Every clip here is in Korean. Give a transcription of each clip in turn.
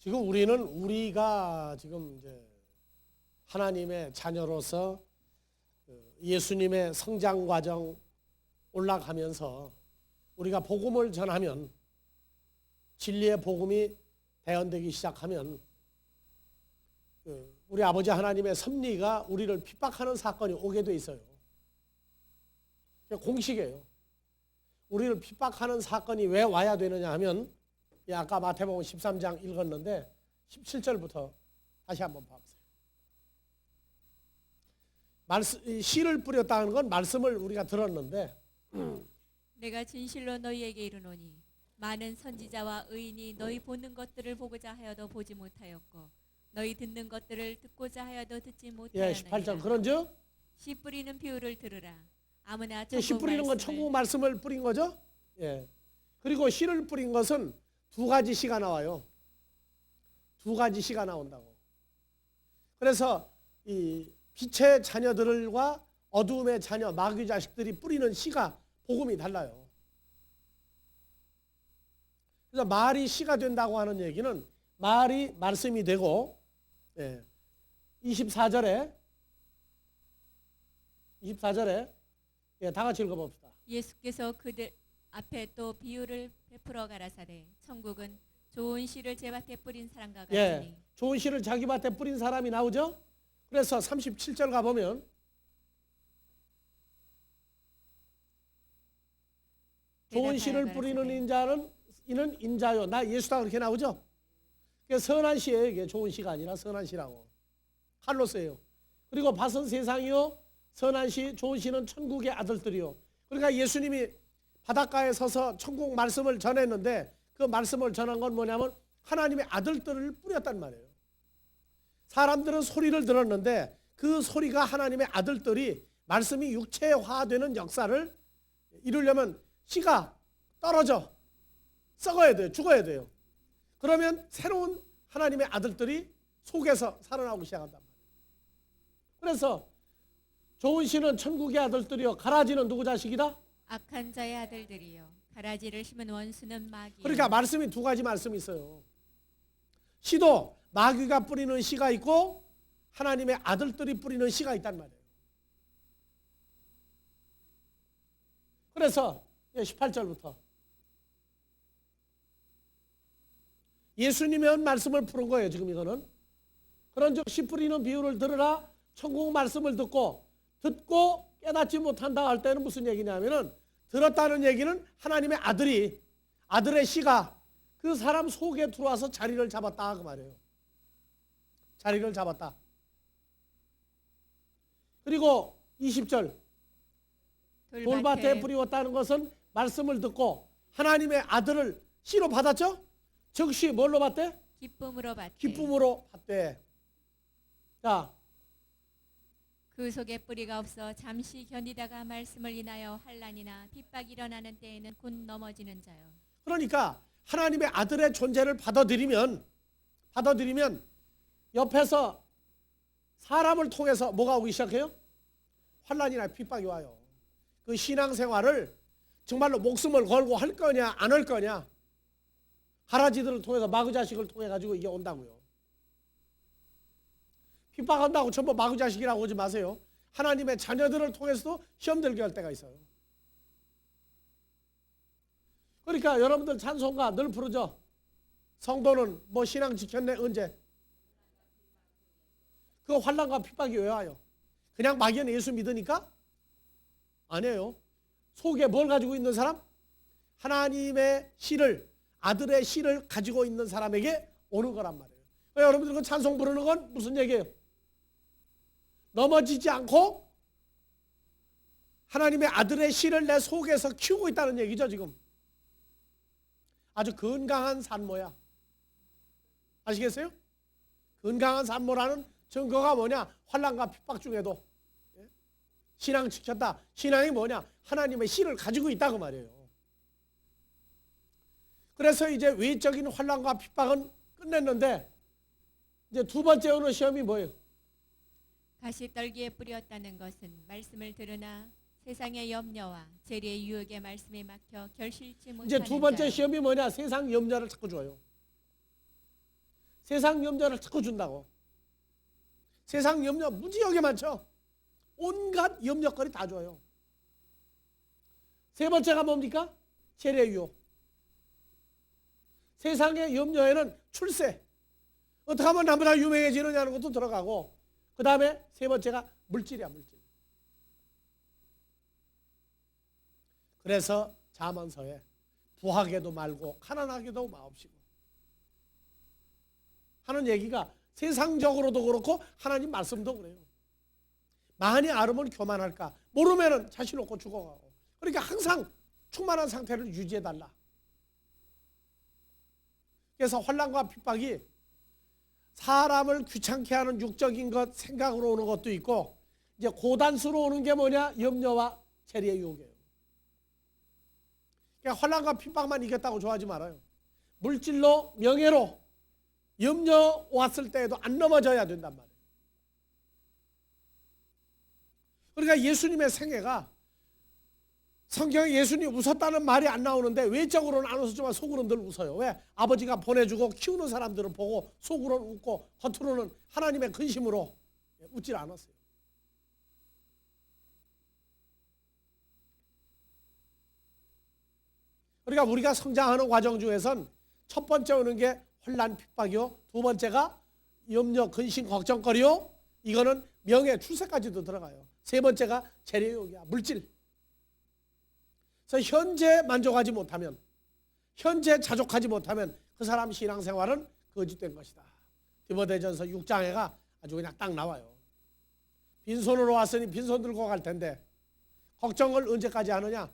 지금 우리가 지금 이제 하나님의 자녀로서 예수님의 성장 과정 올라가면서 우리가 복음을 전하면, 진리의 복음이 대언되기 시작하면 우리 아버지 하나님의 섭리가 우리를 핍박하는 사건이 오게 돼 있어요. 공식이에요. 우리를 핍박하는 사건이 왜 와야 되느냐 하면, 아까 마태복음 13장 읽었는데 17절부터 다시 한번 봐보세요. 씨를 뿌렸다는 건 말씀을 우리가 들었는데, 내가 진실로 너희에게 이르노니 많은 선지자와 의인이 너희 보는 것들을 보고자 하여도 보지 못하였고 너희 듣는 것들을 듣고자 하여도 듣지 못하였느니라. 18절 그런즉 씨 뿌리는 비유를 들으라. 아무나 씨 뿌리는 건 천국 말씀을 뿌린 거죠. 그리고 씨를 뿌린 것은 두 가지 씨가 나와요. 두 가지 씨가 나온다고. 그래서 이 빛의 자녀들과 어두움의 자녀, 마귀 자식들이 뿌리는 씨가 복음이 달라요. 그래서 말이 씨가 된다고 하는 얘기는 말이 말씀이 되고, 24절에 다 같이 읽어봅시다. 예수께서 그들 앞에 또 비유를 베풀어 가라사대 천국은 좋은 씨를 제 밭에 뿌린 사람과 같으니. 좋은 씨를 자기 밭에 뿌린 사람이 나오죠. 그래서 37절 가보면 좋은 씨를 뿌리는 이는 인자요. 나 예수다 그렇게 나오죠. 선한 씨예요. 이게 좋은 씨가 아니라 선한 씨라고. 칼로스예요. 그리고 밭은 세상이요. 선한 씨, 좋은 씨는 천국의 아들들이요. 그러니까 예수님이 바닷가에 서서 천국 말씀을 전했는데, 그 말씀을 전한 건 뭐냐면 하나님의 아들들을 뿌렸단 말이에요. 사람들은 소리를 들었는데 그 소리가 하나님의 아들들이 말씀이 육체화되는 역사를 이루려면 씨가 떨어져 썩어야 돼요. 죽어야 돼요. 그러면 새로운 하나님의 아들들이 속에서 살아나오기 시작한단 말이에요. 그래서 좋은 씨는 천국의 아들들이요, 가라지는 누구 자식이다? 악한 자의 아들들이요, 가라지를 심은 원수는 마귀. 그러니까 말씀이 두 가지 말씀이 있어요. 씨도 마귀가 뿌리는 씨가 있고 하나님의 아들들이 뿌리는 씨가 있단 말이에요. 그래서 18절부터 예수님의 말씀을 푸는 거예요. 지금 이거는. 그런즉 씨 뿌리는 비유를 들으라. 천국 말씀을 듣고 깨닫지 못한다 할 때는 무슨 얘기냐면은, 들었다는 얘기는 하나님의 아들의 씨가 그 사람 속에 들어와서 자리를 잡았다 그 말이에요. 자리를 잡았다. 그리고 20절 돌밭에 뿌리웠다는 것은 말씀을 듣고 하나님의 아들을 씨로 받았죠? 즉시 뭘로 받대? 기쁨으로 받대. 기쁨으로 받대. 자, 그 속에 뿌리가 없어 잠시 견디다가 말씀을 인하여 환난이나 핍박이 일어나는 때에는 곧 넘어지는 자요. 그러니까 하나님의 아들의 존재를 받아들이면 옆에서 사람을 통해서 뭐가 오기 시작해요? 환난이나 핍박이 와요. 그 신앙생활을 정말로 목숨을 걸고 할 거냐 안 할 거냐, 가라지들을 통해서, 마귀 자식을 통해 가지고 이게 온다고요. 핍박한다고 전부 마귀 자식이라고 오지 마세요. 하나님의 자녀들을 통해서도 시험 들게 할 때가 있어요. 그러니까 여러분들 찬송가 늘 부르죠. 성도는 뭐 신앙 지켰네 언제? 그 환난과 핍박이 왜 와요? 그냥 막연히 예수 믿으니까? 아니에요. 속에 뭘 가지고 있는 사람? 하나님의 씨를, 아들의 씨를 가지고 있는 사람에게 오는 거란 말이에요. 여러분들 그 찬송 부르는 건 무슨 얘기예요? 넘어지지 않고 하나님의 아들의 씨를 내 속에서 키우고 있다는 얘기죠. 지금 아주 건강한 산모야. 아시겠어요? 건강한 산모라는 증거가 뭐냐? 환난과 핍박 중에도 신앙 지켰다. 신앙이 뭐냐? 하나님의 씨를 가지고 있다고 말이에요. 그래서 이제 외적인 환난과 핍박은 끝냈는데, 이제 두 번째 오는 시험이 뭐예요? 가시떨기에 뿌렸다는 것은 말씀을 들으나 세상의 염려와 재리의 유혹의 말씀에 막혀 결실치 못하는 이제 두 번째 자요. 시험이 뭐냐? 세상 염려를 자꾸 줘요. 세상 염려를 자꾸 준다고. 세상 염려 무지하게 많죠. 온갖 염려거리 다 줘요. 세 번째가 뭡니까? 재래유혹. 세상의 염려에는 출세, 어떻게 하면 나보다 유명해지느냐는 것도 들어가고, 그 다음에 세 번째가 물질이야, 물질. 그래서 잠언서에 부하게도 말고 가난하게도 마옵시고 하는 얘기가 세상적으로도 그렇고 하나님 말씀도 그래요. 많이 알으면 교만할까, 모르면 자신 없고 죽어가고. 그러니까 항상 충만한 상태를 유지해달라. 그래서 환난과 핍박이 사람을 귀찮게 하는 육적인 것, 생각으로 오는 것도 있고, 이제 고단수로 오는 게 뭐냐? 염려와 재리의 유혹이에요. 그러니까 환난과 핍박만 이겼다고 좋아하지 말아요. 물질로, 명예로 염려 왔을 때에도 안 넘어져야 된단 말이에요. 그러니까 예수님의 생애가, 성경에 예수님이 웃었다는 말이 안 나오는데 외적으로는 안 웃었지만 속으로는 늘 웃어요. 왜? 아버지가 보내주고 키우는 사람들을 보고 속으로는 웃고 겉으로는 하나님의 근심으로 웃질 않았어요. 그러니까 우리가 성장하는 과정 중에선 첫 번째 오는 게 혼란 핍박이요, 두 번째가 염려, 근심, 걱정거리요, 이거는 명예, 출세까지도 들어가요. 세 번째가 재래유혹이야, 물질. 그래서 현재 만족하지 못하면, 현재 자족하지 못하면 그 사람 신앙생활은 거짓된 것이다. 디모데전서 6장에가 아주 그냥 딱 나와요. 빈손으로 왔으니 빈손 들고 갈 텐데 걱정을 언제까지 하느냐?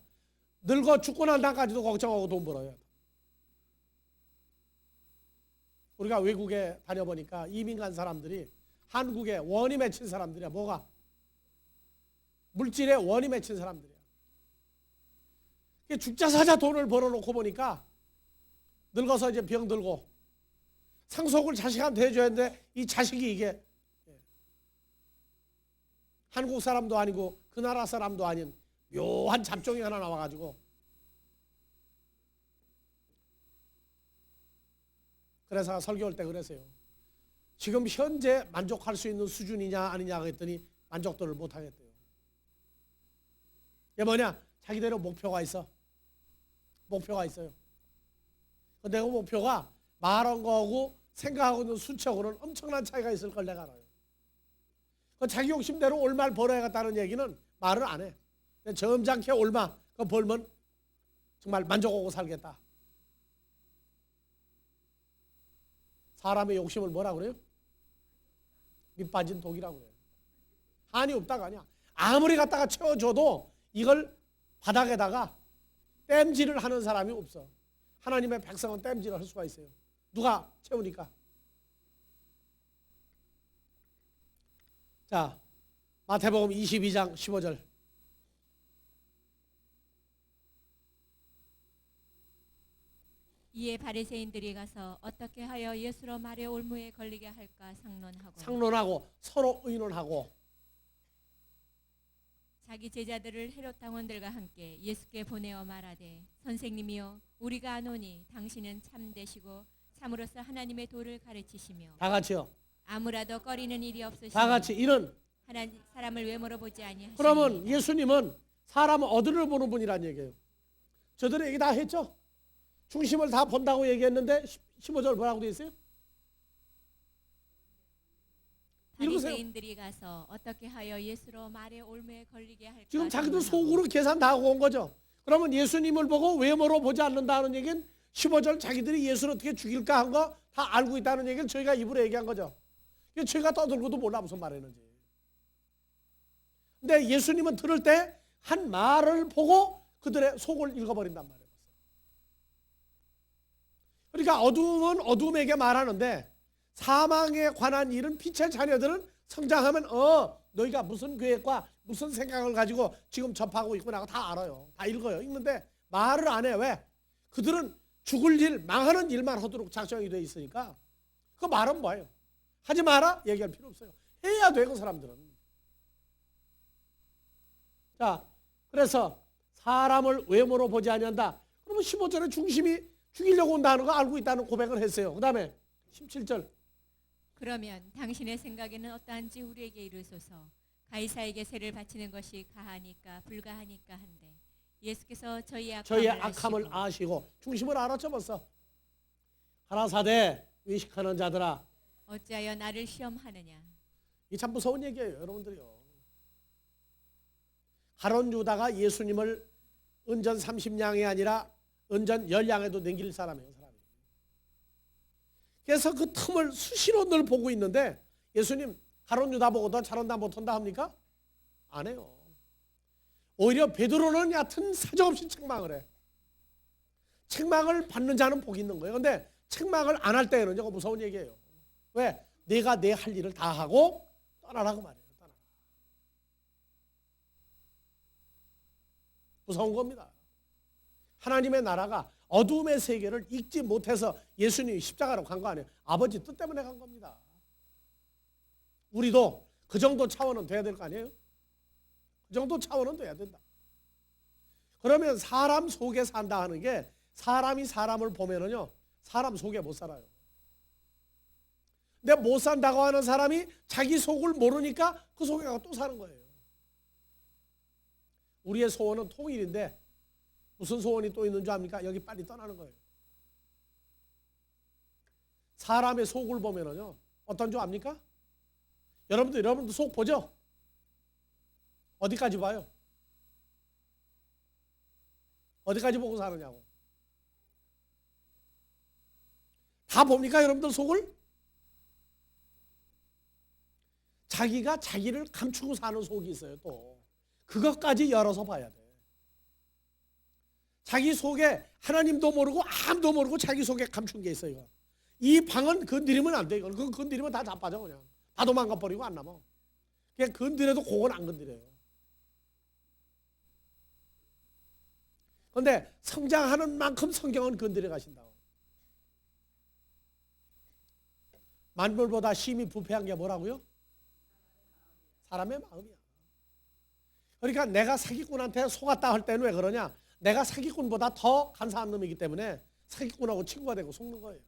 늙어 죽고 난 다음까지도 걱정하고 돈 벌어요. 우리가 외국에 다녀보니까 이민 간 사람들이 한국에 원이 맺힌 사람들이야. 뭐가? 물질에 원이 맺힌 사람들이야. 죽자 사자 돈을 벌어놓고 보니까 늙어서 이제 병들고 상속을 자식한테 해줘야 하는데 이 자식이 이게 한국 사람도 아니고 그 나라 사람도 아닌 묘한 잡종이 하나 나와가지고, 그래서 설교할 때 그랬어요. 지금 현재 만족할 수 있는 수준이냐 아니냐 그랬더니 만족도를 못하겠대요. 이게 뭐냐? 자기대로 목표가 있어. 목표가 있어요. 근데 그 목표가 말한 거하고 생각하고 있는 수치하고는 엄청난 차이가 있을 걸 내가 알아요. 그 자기 욕심대로 올말 벌어야겠다는 얘기는 말을 안 해. 점잖게 얼마 그거 벌면 정말 만족하고 살겠다. 사람의 욕심을 뭐라 그래요? 밑 빠진 독이라고 그래요. 한이 없다가 아니야. 아무리 갖다가 채워줘도 이걸 바닥에다가 땜질을 하는 사람이 없어. 하나님의 백성은 땜질을 할 수가 있어요. 누가 채우니까. 자, 마태복음 22장 15절. 이에 바리새인들이 가서 어떻게 하여 예수로 말의 올무에 걸리게 할까 상론하고 서로 의논하고 자기 제자들을 헤롯 당원들과 함께 예수께 보내어 말하되, 선생님이여, 우리가 아노니 당신은 참되시고 참으로서 하나님의 도를 가르치시며 다 같이요. 아무라도 꺼리는 일이 없으시니 다 같이 이런. 하나님 사람을 외모로 보지 아니하시니. 그러면 예수님은 사람 어디를 보는 분이란 얘기예요. 저들이 얘기 다 했죠. 중심을 다 본다고 얘기했는데 15절 뭐라고 되어 있어요? 바리새인들이 가서 어떻게 하여 예수로 말의 올무에 걸리게 할까. 지금 자기도 속으로 계산 다 하고 온 거죠. 그러면 예수님을 보고 외모로 보지 않는다는 얘기는 15절 자기들이 예수를 어떻게 죽일까 한 거 다 알고 있다는 얘기를 저희가 입으로 얘기한 거죠. 저희가 떠들고도 몰라 무슨 말했는지. 근데 예수님은 들을 때 한 말을 보고 그들의 속을 읽어버린단 말이에요. 그러니까 어두움은 어둠에게 말하는데 사망에 관한 일은 빛의 자녀들은 성장하면 너희가 무슨 계획과 무슨 생각을 가지고 지금 접하고 있구나 다 알아요. 다 읽어요. 읽는데 말을 안 해. 왜? 그들은 죽을 일, 망하는 일만 하도록 작정이 돼 있으니까 그 말은 뭐예요? 하지 마라? 얘기할 필요 없어요. 해야 돼, 그 사람들은. 자, 그래서 사람을 외모로 보지 아니한다. 그러면 15절에 중심이 죽이려고 온다는 거 알고 있다는 고백을 했어요. 그 다음에 17절 그러면 당신의 생각에는 어떠한지 우리에게 이르소서. 가이사에게 세를 바치는 것이 가하니까 불가하니까 한데 예수께서 저희의 악함을 아시고 중심을 알았죠 벌써. 가라사대 외식하는 자들아 어찌하여 나를 시험하느냐. 이 참 무서운 얘기예요 여러분들이요. 가론 유다가 예수님을 은전 30냥이 아니라 은전 10냥에도 남길 사람이에요. 그래서 그 틈을 수시로 늘 보고 있는데 예수님 가론 유다 보고도 잘한다 못한다 합니까? 안 해요. 오히려 베드로는 얕은 사정없이 책망을 해. 책망을 받는 자는 복이 있는 거예요. 그런데 책망을 안 할 때는 이거 무서운 얘기예요. 왜? 내가 내 할 일을 다 하고 떠나라고 말해요. 떠나라. 무서운 겁니다. 하나님의 나라가 어둠의 세계를 읽지 못해서 예수님이 십자가로 간 거 아니에요. 아버지 뜻 때문에 간 겁니다. 우리도 그 정도 차원은 돼야 될 거 아니에요? 그 정도 차원은 돼야 된다. 그러면 사람 속에 산다 하는 게 사람이 사람을 보면은요 사람 속에 못 살아요. 근데 못 산다고 하는 사람이 자기 속을 모르니까 그 속에 가서 또 사는 거예요. 우리의 소원은 통일인데 무슨 소원이 또 있는 줄 압니까? 여기 빨리 떠나는 거예요. 사람의 속을 보면은요 어떤 줄 압니까? 여러분도 속 보죠? 어디까지 봐요? 어디까지 보고 사느냐고. 다 봅니까 여러분들 속을? 자기가 자기를 감추고 사는 속이 있어요. 또 그것까지 열어서 봐야 돼. 자기 속에 하나님도 모르고 아무도 모르고 자기 속에 감춘 게 있어요. 이 방은 건드리면 안 돼. 이건 그거 건드리면 다 자빠져 그냥. 다 도망가 버리고 안 남아. 그냥 건드려도 그건 안 건드려요. 그런데 성장하는 만큼 성경은 건드려 가신다고. 만물보다 심히 부패한 게 뭐라고요? 사람의 마음이야. 그러니까 내가 사기꾼한테 속았다 할 때는 왜 그러냐? 내가 사기꾼보다 더 간사한 놈이기 때문에 사기꾼하고 친구가 되고 속는 거예요.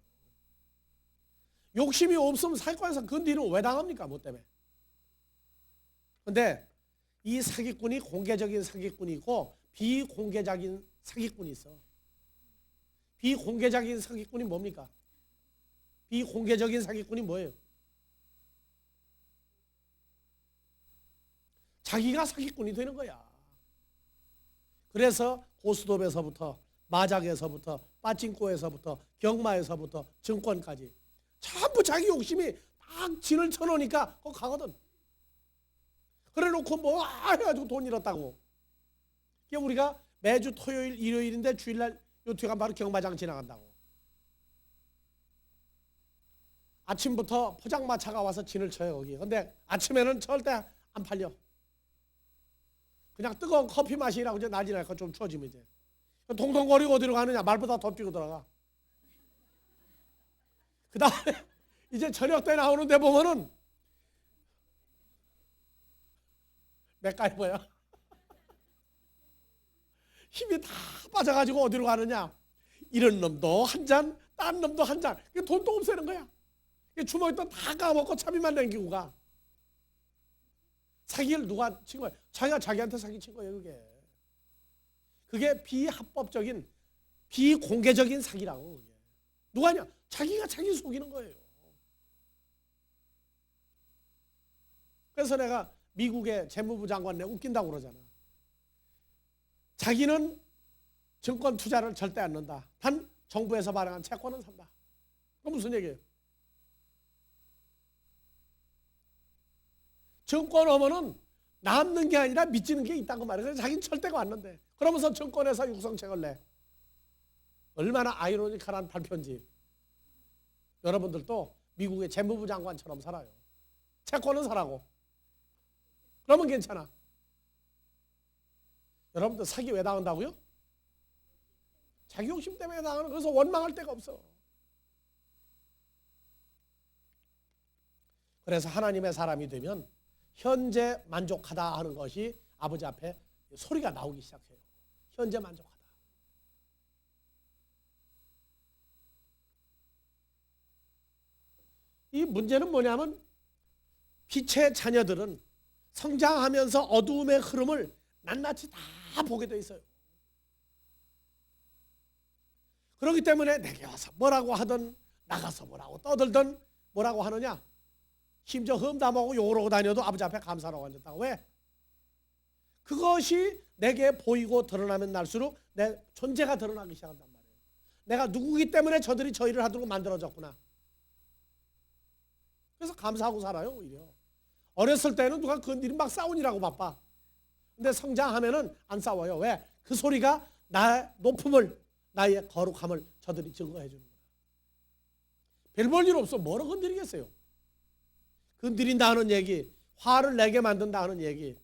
욕심이 없으면 사기꾼에서 건드리면 왜 당합니까? 뭐 때문에. 그런데 이 사기꾼이 공개적인 사기꾼이 있고 비공개적인 사기꾼이 있어. 비공개적인 사기꾼이 뭡니까? 비공개적인 사기꾼이 뭐예요? 자기가 사기꾼이 되는 거야. 그래서 고스톱에서부터 마작에서부터 빠찡코에서부터 경마에서부터 증권까지 전부 자기 욕심이 막 진을 쳐놓으니까 그거 가거든. 그래놓고 뭐 해가지고 돈 잃었다고. 이게 우리가 매주 토요일 일요일인데 주일날 요트에 가면 바로 경마장 지나간다고. 아침부터 포장마차가 와서 진을 쳐요 거기. 근데 아침에는 절대 안 팔려. 그냥 뜨거운 커피 마시라고 이제 난리 날까 좀 추워지면 이제. 동동거리고 어디로 가느냐? 말보다 더 뛰고 들어가. 그 다음에 이제 저녁 때 나오는데 보면은 맥가이버야. 힘이 다 빠져가지고 어디로 가느냐? 이런 놈도 한 잔, 딴 놈도 한 잔. 돈도 없애는 거야. 주머니 다 까먹고 차비만 남기고 가. 사기를 누가 친 거야? 자기가 자기한테 사기친 거예요, 그게. 그게 비합법적인, 비공개적인 사기라고. 그게. 누가 하냐? 자기가 자기 속이는 거예요. 그래서 내가 미국의 재무부 장관 웃긴다고 그러잖아. 자기는 증권 투자를 절대 안 넣는다. 단 정부에서 발행한 채권은 산다. 그건 무슨 얘기예요? 증권 하면은 남는 게 아니라 미치는 게 있다고 말해요. 그래서 자기는 절대가 왔는데 그러면서 증권회사 육성책을 내. 얼마나 아이러니컬한 발표인지. 여러분들도 미국의 재무부 장관처럼 살아요. 채권은 사라고. 그러면 괜찮아. 여러분들 사기 왜 당한다고요? 자기 욕심 때문에 당하는. 그래서 원망할 데가 없어. 그래서 하나님의 사람이 되면 현재 만족하다 하는 것이 아버지 앞에 소리가 나오기 시작해요. 현재 만족하다. 이 문제는 뭐냐면 빛의 자녀들은 성장하면서 어두움의 흐름을 낱낱이 다 보게 돼 있어요. 그렇기 때문에 내게 와서 뭐라고 하든 나가서 뭐라고 떠들든 뭐라고 하느냐, 심지어 험담하고 욕을 하고 다녀도 아버지 앞에 감사라고 앉았다고. 왜? 그것이 내게 보이고 드러나면 날수록 내 존재가 드러나기 시작한단 말이에요. 내가 누구기 때문에 저들이 저 일을 하도록 만들어졌구나. 그래서 감사하고 살아요. 오히려 어렸을 때는 누가 건드리면 막 싸우니라고 바빠. 근데 성장하면은 안 싸워요. 왜? 그 소리가 나의 높음을, 나의 거룩함을 저들이 증거해 주는 거야. 별 볼 일 없어. 뭐로 건드리겠어요? 건드린다 하는 얘기, 화를 내게 만든다 하는 얘기,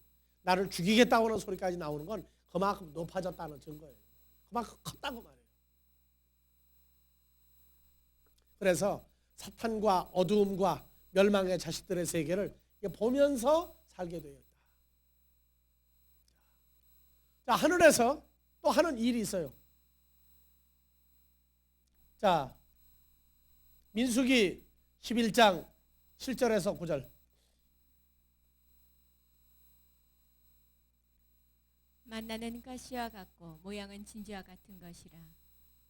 나를 죽이겠다고 하는 소리까지 나오는 건 그만큼 높아졌다는 증거예요. 그만큼 컸다고 말해요. 그래서 사탄과 어두움과 멸망의 자식들의 세계를 보면서 살게 되었다. 자, 하늘에서 또 하는 일이 있어요. 자, 민수기 11장 7절에서 9절. 만나는 가시와 같고 모양은 진주와 같은 것이라.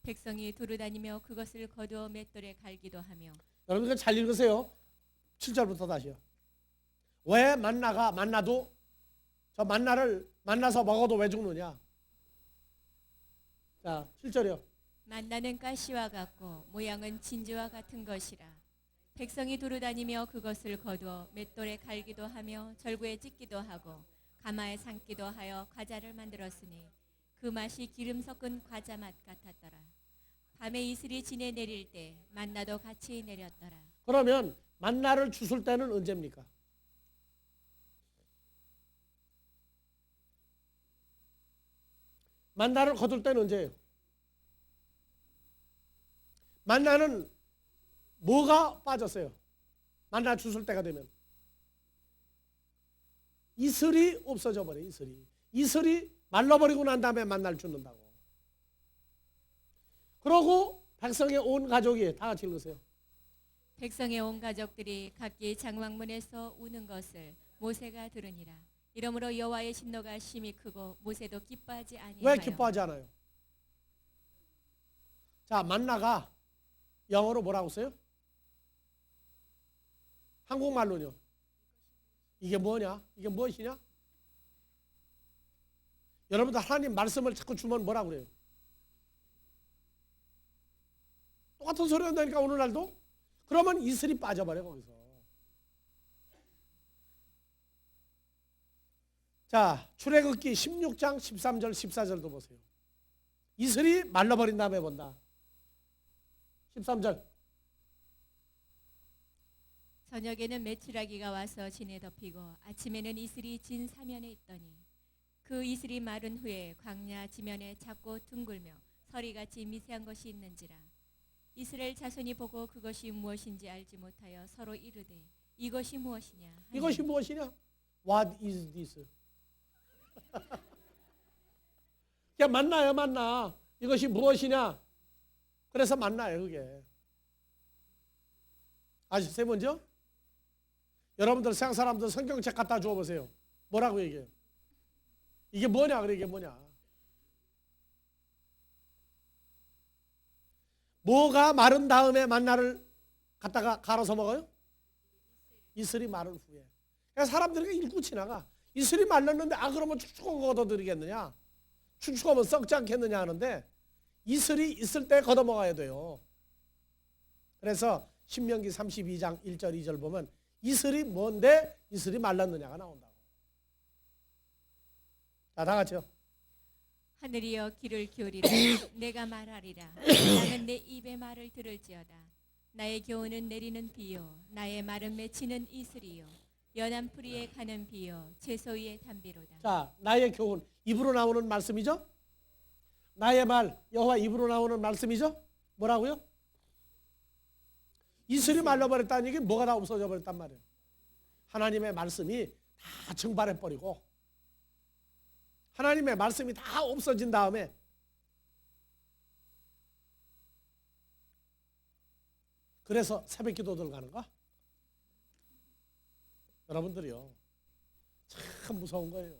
백성이 두루다니며 그것을 거두어 맷돌에 갈기도 하며. 여러분 이거 잘 읽으세요. 7절부터 다시요. 왜 만나도 저 만나를 만나서 먹어도 왜 죽느냐? 자, 7절이요. 만나는 가시와 같고 모양은 진주와 같은 것이라. 백성이 두루다니며 그것을 거두어 맷돌에 갈기도 하며 절구에 찢기도 하고 가마에 삶기도 하여 과자를 만들었으니 그 맛이 기름 섞은 과자 맛 같았더라. 밤에 이슬이 지내 내릴 때 만나도 같이 내렸더라. 그러면 만나를 주술 때는 언제입니까? 만나를 거둘 때는 언제예요? 만나는 뭐가 빠졌어요? 만나 주술 때가 되면 이슬이 없어져 버려요. 이슬이 말라버리고 난 다음에 만나를 주는다고. 그러고 백성의 온 가족이 다 같이 읽으세요. 백성의 온 가족들이 각기 장막문에서 우는 것을 모세가 들으니라. 이러므로 여호와의 진노가 심히 크고 모세도 기뻐하지 아니하여. 왜 기뻐하지 않아요? 자, 만나가 영어로 뭐라고 써요? 한국말로요. 이게 뭐냐? 이게 무엇이냐? 여러분들 하나님 말씀을 자꾸 주면 뭐라고 그래요? 똑같은 소리 한다니까 오늘날도? 그러면 이슬이 빠져버려 거기서. 자, 출애굽기 16장 13절 14절도 보세요. 이슬이 말라버린 다음에 본다. 13절. 저녁에는 메추라기가 와서 진에 덮이고 아침에는 이슬이 진 사면에 있더니 그 이슬이 마른 후에 광야 지면에 작고 둥글며 서리같이 미세한 것이 있는지라. 이스라엘 자손이 보고 그것이 무엇인지 알지 못하여 서로 이르되 이것이 무엇이냐 하니. 이것이 무엇이냐? What is this? 그냥 만나요, 만나. 이것이 무엇이냐? 그래서 만나요, 그게. 아시세요, 먼저? 여러분들 세상 사람들 성경책 갖다 주어보세요. 뭐라고 얘기해요? 이게 뭐냐? 그래, 이게 뭐냐? 뭐가 마른 다음에 만나를 갖다가 갈아서 먹어요? 이슬이 마른 후에. 그러니까 사람들이 읽고 지나가. 이슬이 말랐는데 그러면 축축한 거 걷어들이겠느냐? 축축하면 썩지 않겠느냐 하는데 이슬이 있을 때 걷어 먹어야 돼요. 그래서 신명기 32장 1절 2절 보면 이슬이 뭔데 이슬이 말랐느냐가 나온다고. 자, 다 같이요. 하늘이여 귀를 기울이라. 내가 말하리라. 나는 내 입의 말을 들을지어다. 나의 교훈은 내리는 비요 나의 말은 맺히는 이슬이요 연한 풀이에 가는 비요 채소 위에 담비로다. 자, 나의 교훈 입으로 나오는 말씀이죠? 나의 말 여호와 입으로 나오는 말씀이죠? 뭐라고요? 이슬이 말라버렸다는 얘기 뭐가 다 없어져 버렸단 말이에요. 하나님의 말씀이 다 증발해 버리고 하나님의 말씀이 다 없어진 다음에 그래서 새벽 기도 들어가는 거 여러분들이요, 참 무서운 거예요.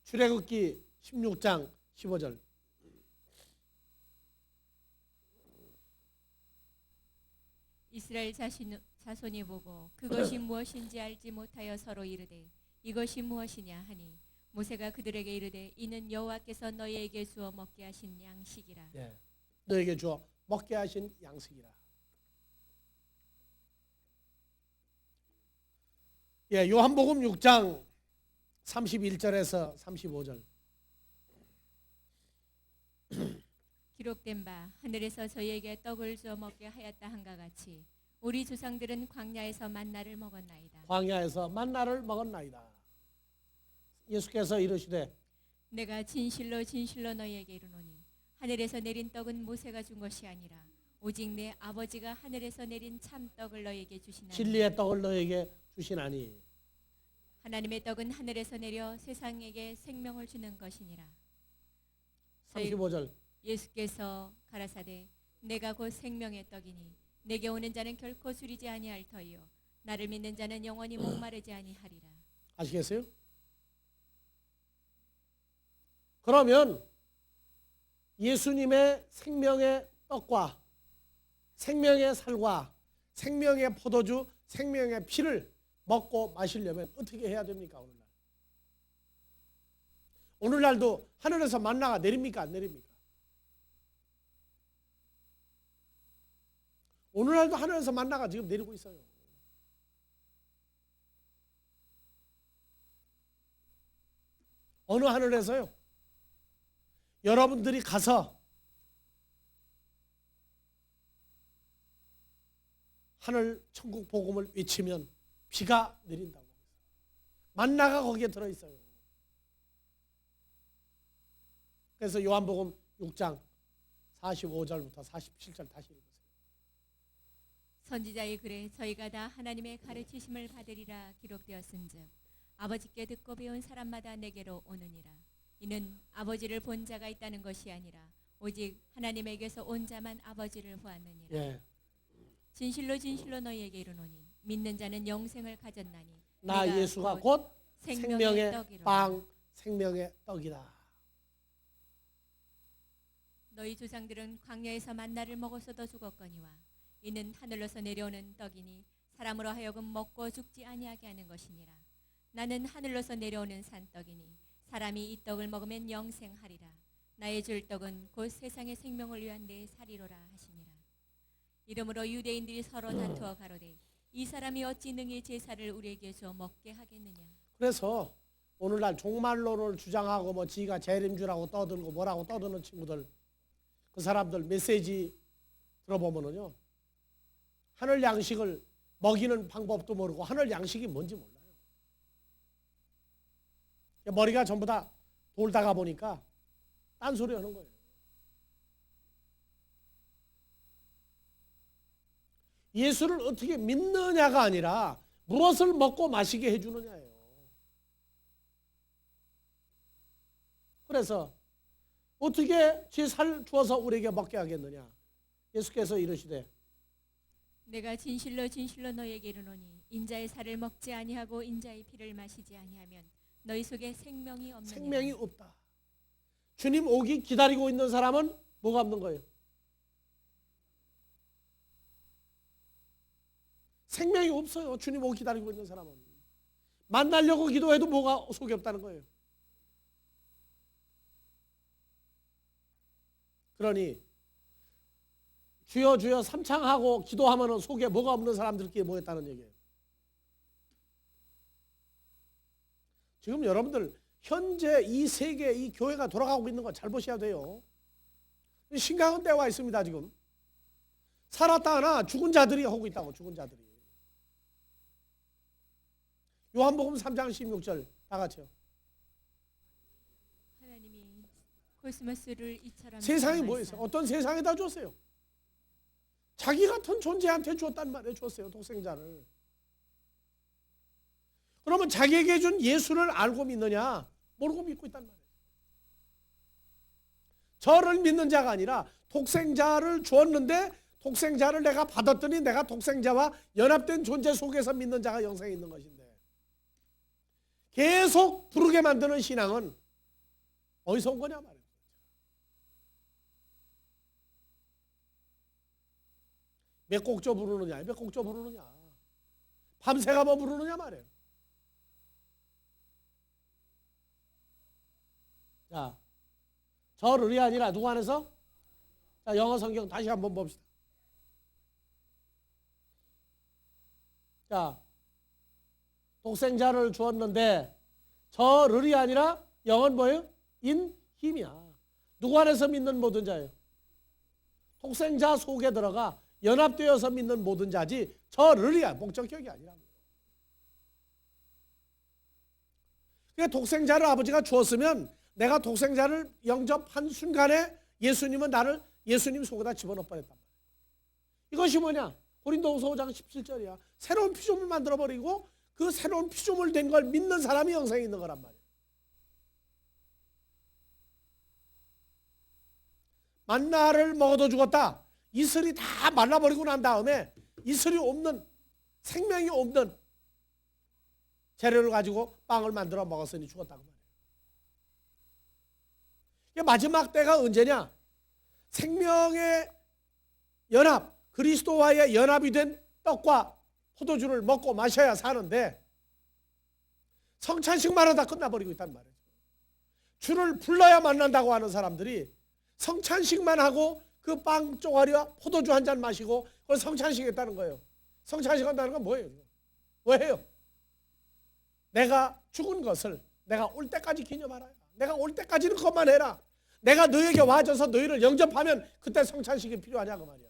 출애굽기 16장 15절. 이스라엘 자손이 보고 그것이 무엇인지 알지 못하여 서로 이르되 이것이 무엇이냐 하니 모세가 그들에게 이르되 이는 여호와께서 너희에게 주어 먹게 하신 양식이라. 예, 너에게 주어 먹게 하신 양식이라. 예, 요한복음 6장 31절에서 35절. 기록된 바 하늘에서 저희에게 떡을 주어 먹게 하였다 한가 같이 우리 조상들은 광야에서 만나를 먹었나이다. 광야에서 만나를 먹었나이다. 예수께서 이르시되 내가 진실로 진실로 너희에게 이르노니 하늘에서 내린 떡은 모세가 준 것이 아니라 오직 내 아버지가 하늘에서 내린 참 떡을 너희에게 주시나니 진리의 떡을 너에게 주시나니. 하나님의 떡은 하늘에서 내려 세상에게 생명을 주는 것이니라. 35절. 예수께서 가라사대 내가 곧 생명의 떡이니 내게 오는 자는 결코 줄이지 아니할 터이요 나를 믿는 자는 영원히 목마르지 아니하리라. 아시겠어요? 그러면 예수님의 생명의 떡과 생명의 살과 생명의 포도주, 생명의 피를 먹고 마시려면 어떻게 해야 됩니까? 오늘날도 하늘에서 만나가 내립니까? 안 내립니까? 오늘날도 하늘에서 만나가 지금 내리고 있어요. 어느 하늘에서요? 여러분들이 가서 하늘 천국 복음을 외치면 비가 내린다고. 만나가 거기에 들어있어요. 그래서 요한복음 6장 45절부터 47절 다시 읽으세요. 선지자의 글에 저희가 다 하나님의 가르치심을 받으리라 기록되었은즉 아버지께 듣고 배운 사람마다 내게로 오느니라. 이는 아버지를 본 자가 있다는 것이 아니라 오직 하나님에게서 온 자만 아버지를 보았느니라. 예. 진실로 진실로 너희에게 이르노니 믿는 자는 영생을 가졌나니 나 내가 예수가 곧 생명의 생명의 떡이로다. 빵, 생명의 떡이다. 너희 조상들은 광야에서 만나를 먹었어도 죽었거니와 이는 하늘로서 내려오는 떡이니 사람으로 하여금 먹고 죽지 아니하게 하는 것이니라. 나는 하늘로서 내려오는 산떡이니 사람이 이 떡을 먹으면 영생하리라. 나의 줄 떡은 곧 세상의 생명을 위한 내 살이로라 하시니라. 이러므로 유대인들이 서로 다투어 가로되 이 사람이 어찌 능히 제사를 우리에게 줘 먹게 하겠느냐. 그래서 오늘날 종말론을 주장하고 뭐 지가 재림주라고 떠들고 뭐라고 떠드는 친구들, 그 사람들 메시지 들어보면은요, 하늘 양식을 먹이는 방법도 모르고 하늘 양식이 뭔지 몰라요. 머리가 전부 다 돌다가 보니까 딴소리 하는 거예요. 예수를 어떻게 믿느냐가 아니라 무엇을 먹고 마시게 해주느냐예요. 그래서 어떻게 제 살 주어서 우리에게 먹게 하겠느냐. 예수께서 이르시되 내가 진실로 진실로 너희에게 이르노니 인자의 살을 먹지 아니하고 인자의 피를 마시지 아니하면 너희 속에 생명이 없느니라. 생명이 없다. 주님 오기 기다리고 있는 사람은 뭐가 없는 거예요? 생명이 없어요. 주님 오기 기다리고 있는 사람은. 만나려고 기도해도 뭐가 속에 없다는 거예요. 그러니 주여 주여 삼창하고 기도하면 속에 뭐가 없는 사람들끼리 모였다는 얘기예요. 지금 여러분들 현재 이 세계 이 교회가 돌아가고 있는 거 잘 보셔야 돼요. 심각한 때와 있습니다. 지금 살았다 하나 죽은 자들이 하고 있다고. 죽은 자들이. 요한복음 3장 16절 다 같이요. 하나님이 코스모스를 이처럼 세상이 뭐였어요? 어떤 세상에다 줬어요? 자기 같은 존재한테 줬단 말이에요. 줬어요. 독생자를. 그러면 자기에게 준 예수를 알고 믿느냐? 모르고 믿고 있단 말이에요. 저를 믿는 자가 아니라 독생자를 주었는데 독생자를 내가 받았더니 내가 독생자와 연합된 존재 속에서 믿는 자가 영생에 있는 것인데, 계속 부르게 만드는 신앙은 어디서 온 거냐 말이에요. 몇 곡조 부르느냐, 몇 곡조 부르느냐, 밤새가 뭐 부르느냐 말이에요. 자, 저를이 아니라 누구 안에서? 자, 영어 성경 다시 한번 봅시다. 자, 독생자를 주었는데 저를이 아니라 영은 뭐예요? 인 힘이야. 누구 안에서 믿는 모든 자예요? 독생자 속에 들어가 연합되어서 믿는 모든 자지 저를이야. 목적격이 아니라. 그러니까 독생자를 아버지가 주었으면 내가 독생자를 영접한 순간에 예수님은 나를 예수님 속에다 집어넣어 버렸단 말이야. 이것이 뭐냐? 고린도후서 5장 17절이야. 새로운 피조물 만들어버리고 그 새로운 피조물 된 걸 믿는 사람이 영생에 있는 거란 말이야. 만나를 먹어도 죽었다. 이슬이 다 말라버리고 난 다음에 이슬이 없는, 생명이 없는 재료를 가지고 빵을 만들어 먹었으니 죽었다고 말이에요. 마지막 때가 언제냐? 생명의 연합, 그리스도와의 연합이 된 떡과 포도주를 먹고 마셔야 사는데 성찬식만 하다 끝나버리고 있단 말이에요. 주를 불러야 만난다고 하는 사람들이 성찬식만 하고 그 빵 쪼가리와 포도주 한 잔 마시고 그걸 성찬식 했다는 거예요. 성찬식 한다는 건 뭐예요? 왜 해요? 내가 죽은 것을 내가 올 때까지 기념하라. 내가 올 때까지는 그것만 해라. 내가 너에게 와줘서 너희를 영접하면 그때 성찬식이 필요하냐고 말이야.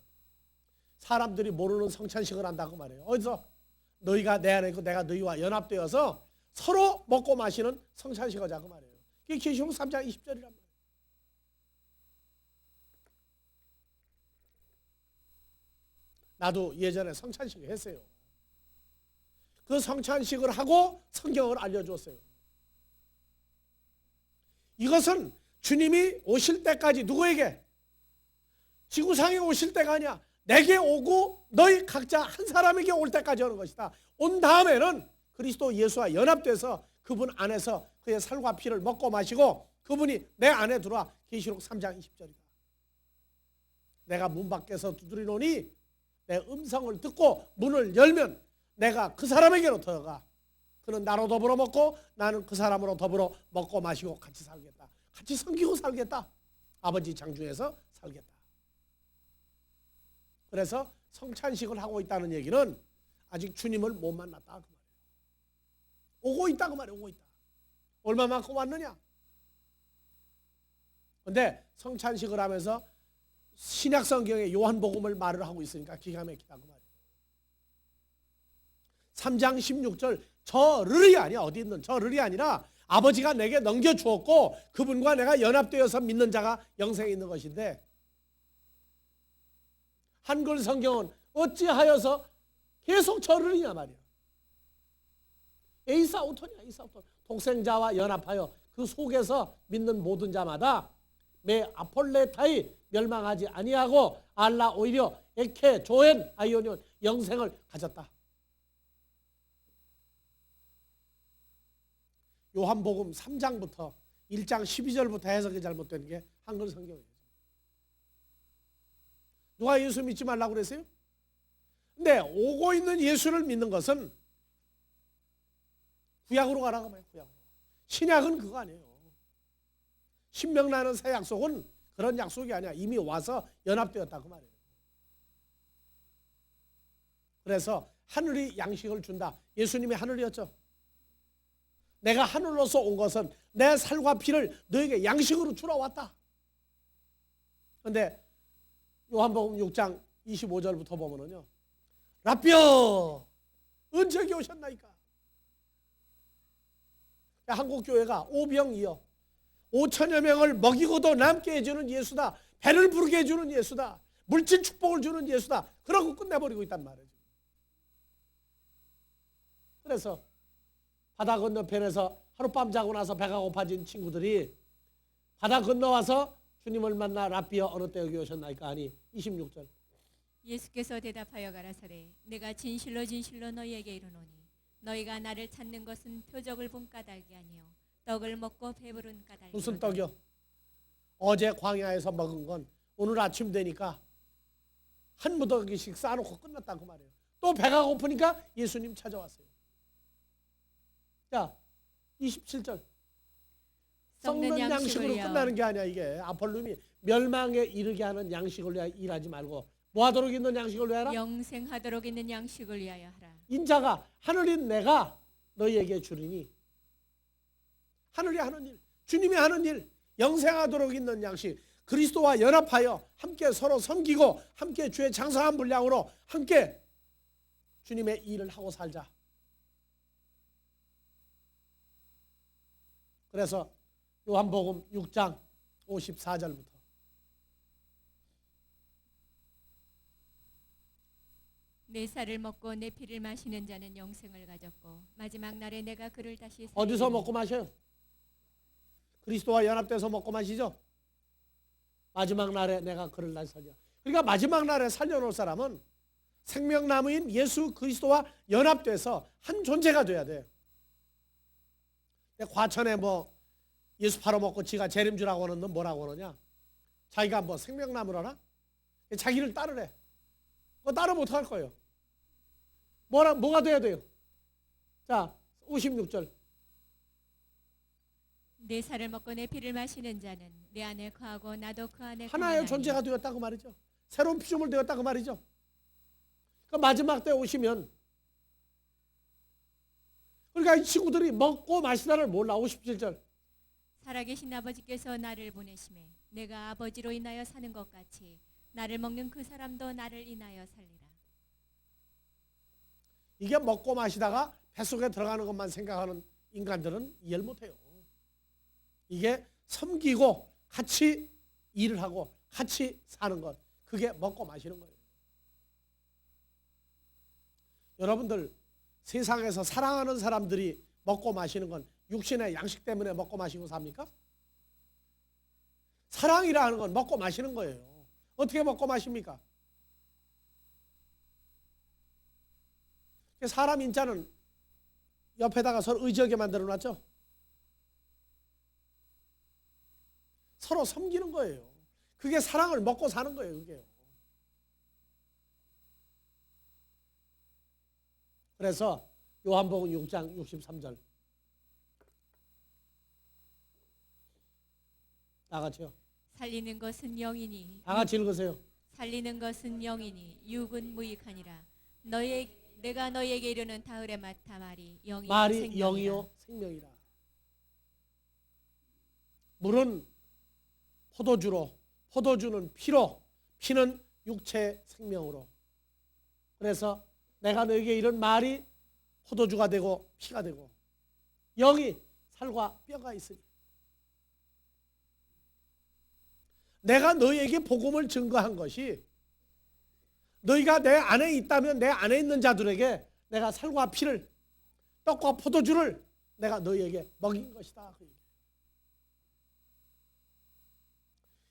사람들이 모르는 성찬식을 한다고 말이에요. 어디서? 너희가 내 안에 있고 내가 너희와 연합되어서 서로 먹고 마시는 성찬식 하자고 말이에요. 그게 계시록 3장 20절이란 말이에요. 나도 예전에 성찬식을 했어요. 그 성찬식을 하고 성경을 알려주었어요. 이것은 주님이 오실 때까지 누구에게? 지구상에 오실 때가 아니야. 내게 오고 너희 각자 한 사람에게 올 때까지 오는 것이다. 온 다음에는 그리스도 예수와 연합돼서 그분 안에서 그의 살과 피를 먹고 마시고 그분이 내 안에 들어와. 계시록 3장 20절이다. 내가 문 밖에서 두드리노니 내 음성을 듣고 문을 열면 내가 그 사람에게로 들어가. 그는 나로 더불어 먹고 나는 그 사람으로 더불어 먹고 마시고 같이 살겠다. 같이 섬기고 살겠다. 아버지 장중에서 살겠다. 그래서 성찬식을 하고 있다는 얘기는 아직 주님을 못 만났다 그 말이에요. 오고 있다 그 말이에요. 오고 있다. 얼마만큼 왔느냐? 그런데 성찬식을 하면서 신약 성경의 요한복음을 말을 하고 있으니까 기가 막히다 그 말이에요. 3장 16절 저를이 아니야. 어디 있는 저를이 아니라 아버지가 내게 넘겨주었고 그분과 내가 연합되어서 믿는 자가 영생에 있는 것인데, 한글 성경은 어찌하여서 계속 저를이냐 말이야. 에이사우토냐 에이사우토. 독생자와 연합하여 그 속에서 믿는 모든 자마다 매 아폴레타이 멸망하지 아니하고 알라 오히려 에케 조엔 아이오니온 영생을 가졌다. 요한복음 3장부터 1장 12절부터 해석이 잘못된 게 한글 성경이에요. 누가 예수 믿지 말라고 그랬어요? 근데 오고 있는 예수를 믿는 것은 구약으로 가라고 말이에요. 구약으로. 신약은 그거 아니에요. 신명나는 새 약속은 그런 약속이 아니야. 이미 와서 연합되었다고 말이에요. 그래서 하늘이 양식을 준다. 예수님이 하늘이었죠. 내가 하늘로서 온 것은 내 살과 피를 너에게 양식으로 주러 왔다. 그런데 요한복음 6장 25절부터 보면은요, 라비어 언제 오셨나이까? 한국교회가 오병이어 5천여 명을 먹이고도 남게 해주는 예수다. 배를 부르게 해주는 예수다. 물질 축복을 주는 예수다. 그러고 끝내버리고 있단 말이에요. 그래서 바다 건너편에서 하룻밤 자고 나서 배가 고파진 친구들이 바다 건너와서 주님을 만나 라비어 어느 때 여기 오셨나이까 하니 26절 예수께서 대답하여 가라사대 내가 진실로 진실로 너희에게 이르노니 너희가 나를 찾는 것은 표적을 본 까닭이 아니요 떡을 먹고 배부른 까닭이로다. 무슨 떡이요? 어제 광야에서 먹은 건 오늘 아침 되니까 한 무더기씩 쌓아놓고 끝났다고 말이에요. 또 배가 고프니까 예수님 찾아왔어요. 자, 27절. 썩는 양식으로 끝나는 게 아니야. 이게 아폴lum이 멸망에 이르게 하는 양식을 위하여 일하지 말고 뭐 하도록 있는 양식을 위하여 영생하도록 있는 양식을 위하여 하라. 인자가 하늘인 내가 너희에게 주리니 하늘이 하는 일, 주님이 하는 일, 영생하도록 있는 양식, 그리스도와 연합하여 함께 서로 섬기고 함께 주의 장성한 분량으로 함께 주님의 일을 하고 살자. 그래서 요한복음 6장 54절부터 내 살을 먹고 내 피를 마시는 자는 영생을 가졌고 마지막 날에 내가 그를 다시 어디서 먹고 마셔요? 그리스도와 연합돼서 먹고 마시죠. 마지막 날에 내가 그를 다시 살려. 그러니까 마지막 날에 살려놓을 사람은 생명나무인 예수 그리스도와 연합돼서 한 존재가 돼야 돼. 과천에 뭐 예수 팔아먹고 지가 재림주라고 하는 건 뭐라고 그러냐? 자기가 뭐 생명나무라나? 자기를 따르래. 그거 따르면 어떡할 거예요? 뭐가 돼야 돼요? 자, 56절. 내 살을 먹고 내 피를 마시는 자는 내 안에 거하고 나도 그 안에 하나의 존재가 되었다고 말이죠. 새로운 피조물 되었다고 말이죠. 그 마지막 때 오시면 그러니까 이 친구들이 먹고 마시다를 몰라. 57절. 살아계신 아버지께서 나를 보내심에 내가 아버지로 인하여 사는 것 같이 나를 먹는 그 사람도 나를 인하여 살리라. 이게 먹고 마시다가 뱃속에 들어가는 것만 생각하는 인간들은 이해를 못해요. 이게 섬기고 같이 일을 하고 같이 사는 것, 그게 먹고 마시는 거예요. 여러분들 세상에서 사랑하는 사람들이 먹고 마시는 건 육신의 양식 때문에 먹고 마시고 삽니까? 사랑이라는 건 먹고 마시는 거예요. 어떻게 먹고 마십니까? 사람 인자는 옆에다가 서로 의지하게 만들어 놨죠. 서로 섬기는 거예요. 그게 사랑을 먹고 사는 거예요. 그게요. 그래서 요한복음 6장 63절 다 같이요. 살리는 것은 영이니 다 같이 읽으세요. 살리는 것은 영이니 육은 무익하니라. 내가 너희에게 이르는 다을의 마타 말이 말이 영이요 생명이라. 물은 포도주로, 포도주는 피로, 피는 육체의 생명으로. 그래서 내가 너에게 이런 말이 포도주가 되고 피가 되고 영이 살과 뼈가 있으니 내가 너희에게 복음을 증거한 것이 너희가 내 안에 있다면 내 안에 있는 자들에게 내가 살과 피를 떡과 포도주를 내가 너희에게 먹인 것이다.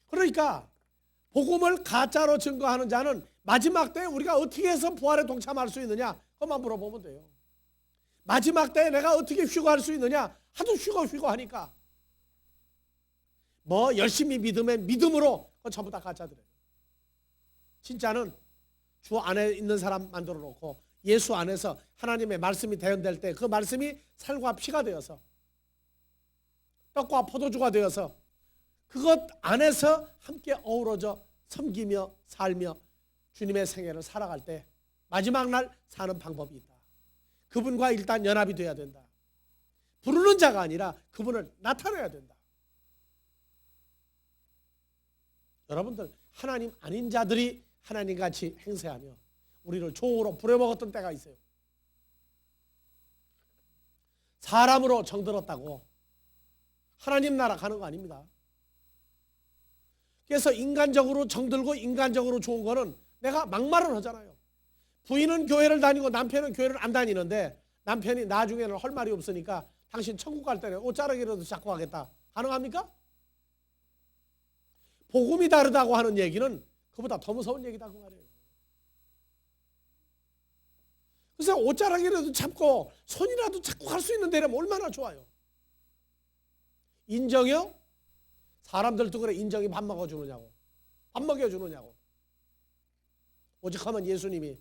그러니까 복음을 가짜로 증거하는 자는 마지막 때에 우리가 어떻게 해서 부활에 동참할 수 있느냐 그것만 물어보면 돼요. 마지막 때에 내가 어떻게 휴거할 수 있느냐 하도 휴거 하니까 뭐 열심히 믿으면 믿음으로 그건 전부 다 가짜들이에요. 진짜는 주 안에 있는 사람 만들어 놓고 예수 안에서 하나님의 말씀이 대언될 때 그 말씀이 살과 피가 되어서 떡과 포도주가 되어서 그것 안에서 함께 어우러져 섬기며 살며 주님의 생애를 살아갈 때 마지막 날 사는 방법이 있다. 그분과 일단 연합이 돼야 된다. 부르는 자가 아니라 그분을 나타내야 된다. 여러분들 하나님 아닌 자들이 하나님같이 행세하며 우리를 종으로 부려먹었던 때가 있어요. 사람으로 정들었다고 하나님 나라 가는 거 아닙니다. 그래서 인간적으로 정들고 인간적으로 좋은 거는 내가 막말을 하잖아요. 부인은 교회를 다니고 남편은 교회를 안 다니는데 남편이 나중에는 할 말이 없으니까 당신 천국 갈 때는 옷 자르기라도 자꾸 하겠다. 가능합니까? 복음이 다르다고 하는 얘기는 그보다 더 무서운 얘기다 그 말이에요. 그래서 옷자락이라도 잡고 손이라도 잡고 갈 수 있는 데라면 얼마나 좋아요. 인정이요? 사람들도 그래. 인정이 밥 먹어주느냐고, 밥 먹여주느냐고. 오직 하면 예수님이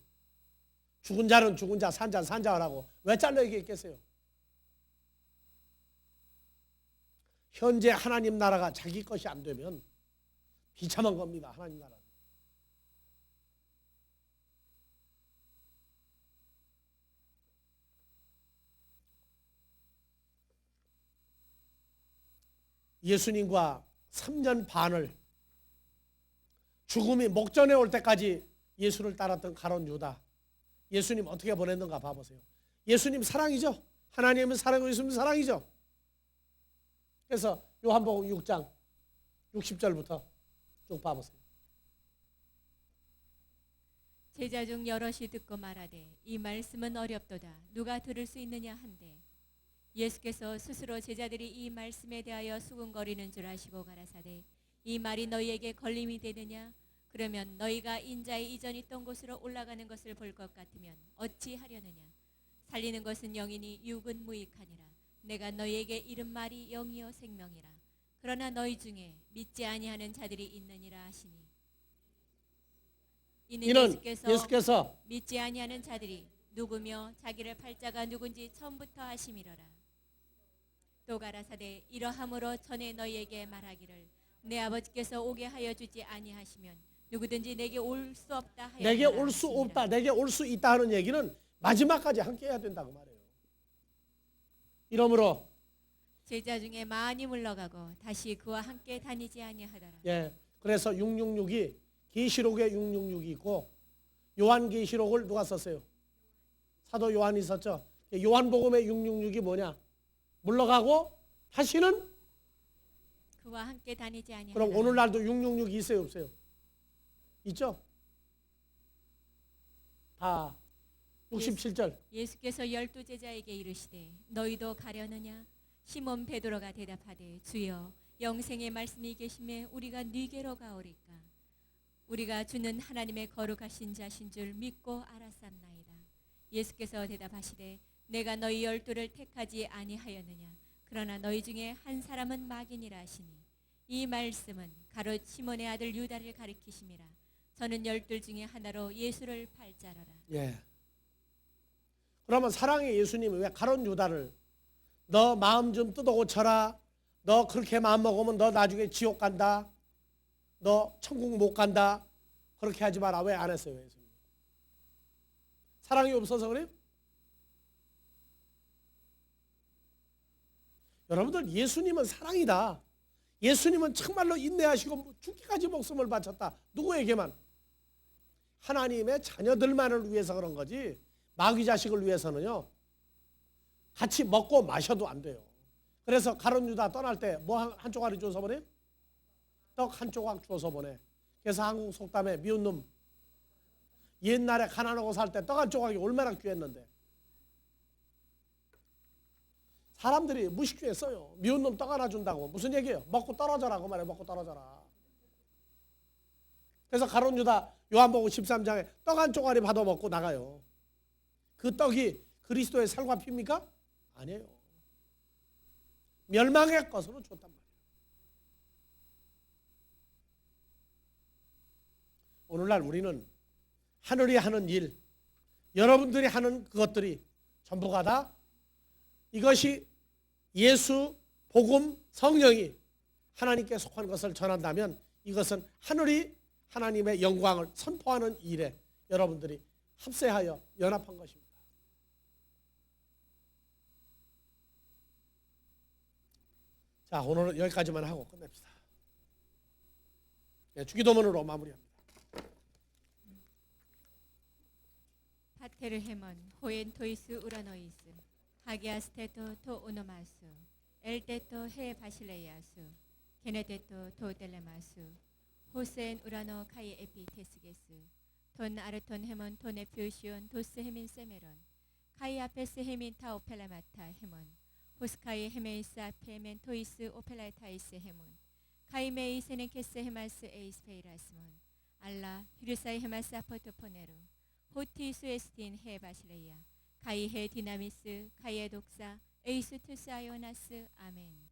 죽은 자는 죽은 자, 산 자는 산 자라고 왜 잘라 얘기했겠어요? 현재 하나님 나라가 자기 것이 안 되면 비참한 겁니다. 하나님 나라. 예수님과 3년 반을 죽음이 목전에 올 때까지 예수를 따랐던 가룟 유다. 예수님 어떻게 보냈는가 봐보세요. 예수님 사랑이죠. 하나님은 사랑이고 예수님은 사랑이죠. 그래서 요한복음 6장 60절부터 쭉 봐보세요. 제자 중 여럿이 듣고 말하되 이 말씀은 어렵도다. 누가 들을 수 있느냐 한데 예수께서 스스로 제자들이 이 말씀에 대하여 수군거리는 줄 아시고 가라사대 이 말이 너희에게 걸림이 되느냐? 그러면 너희가 인자의 이전 있던 곳으로 올라가는 것을 볼 것 같으면 어찌 하려느냐? 살리는 것은 영이니 육은 무익하니라. 내가 너희에게 이른 말이 영이요 생명이라. 그러나 너희 중에 믿지 아니하는 자들이 있느니라 하시니 이는 예수께서 믿지 아니하는 자들이 누구며 자기를 팔자가 누군지 처음부터 하심이로라. 또 가라사대 이러함으로 전에 너희에게 말하기를 내 아버지께서 오게 하여 주지 아니하시면 누구든지 내게 올 수 없다 하여 내게 올 수 없다, 내게 올 수 있다 하는 얘기는 마지막까지 함께 해야 된다고 말해요. 이러므로 제자 중에 많이 물러가고 다시 그와 함께 다니지 아니하더라. 예, 그래서 666이 계시록에 666이 있고 요한계시록을 누가 썼어요? 사도 요한이 썼죠. 요한복음의 666이 뭐냐? 물러가고 다시는 그와 함께 다니지 아니하더라. 그럼 오늘날도 666이 있어요, 없어요? 있죠? 다 67절. 예수께서 12 제자에게 이르시되 너희도 가려느냐? 시몬 베드로가 대답하되 주여 영생의 말씀이 계심에 우리가 네게로 가오리까? 우리가 주는 하나님의 거룩하신 자신 줄 믿고 알았사옵나이다. 예수께서 대답하시되 내가 너희 12를 택하지 아니하였느냐? 그러나 너희 중에 한 사람은 마귀니라 하시니 이 말씀은 가롯 시몬의 아들 유다를 가리키심이라. 저는 12 중에 하나로 예수를 팔자러라. 예. 그러면 사랑의 예수님이 왜 가룟 유다를 너 마음 좀 뜯어 고쳐라. 너 그렇게 마음 먹으면 너 나중에 지옥 간다. 너 천국 못 간다. 그렇게 하지 마라. 왜 안 했어요? 예수님? 사랑이 없어서 그래요? 여러분들 예수님은 사랑이다. 예수님은 정말로 인내하시고 죽기까지 목숨을 바쳤다. 누구에게만? 하나님의 자녀들만을 위해서 그런 거지 마귀 자식을 위해서는요 같이 먹고 마셔도 안 돼요. 그래서 가룟 유다 떠날 때 뭐 한 조각이 줘서 보내? 떡 한 조각 줘서 보내. 그래서 한국 속담에 미운 놈 옛날에 가난하고 살 때 떡 한 조각이 얼마나 귀했는데 사람들이 무식주에 써요. 미운 놈 떡 하나 준다고 무슨 얘기예요? 먹고 떨어져라 그 말이에요. 먹고 떨어져라. 그래서 가룟 유다 요한복음 13장에 떡 한 조각이 받아 먹고 나가요. 그 떡이 그리스도의 살과 피입니까? 아니에요. 멸망의 것으로 줬단 말이에요. 오늘날 우리는 하늘이 하는 일, 여러분들이 하는 그것들이 전부가 다 이것이 예수, 복음, 성령이 하나님께 속한 것을 전한다면 이것은 하늘이 하나님의 영광을 선포하는 일에 여러분들이 합세하여 연합한 것입니다. 자, 오늘은 여기까지만 하고 끝냅시다. 네, 주기도문으로 마무리합니다. 파테르 헤먼 호엔 토이스 우라노이스 하기아스테토 토 오노마수 엘테토 헤 바실레이아수 게네테토 토 델레마수 호센 우라노 카이 에피테스게스 톤 아르톤 헤몬 톤에 퓨시온 도스 헤민 세메론 카이 아페스 헤민 타 오펠라마타 헤몬 호스카이 헤메이스 아페멘 토이스 오펠라타이스 헤몬 카이메이 세네케스 헤마스 에이스페이라스몬 알라 히르사이 헤마스 아포토포네루 호티 수에스틴 해 바실레이아 가이해 디나미스 가이에 독사 에이수투스 아요나스 아멘.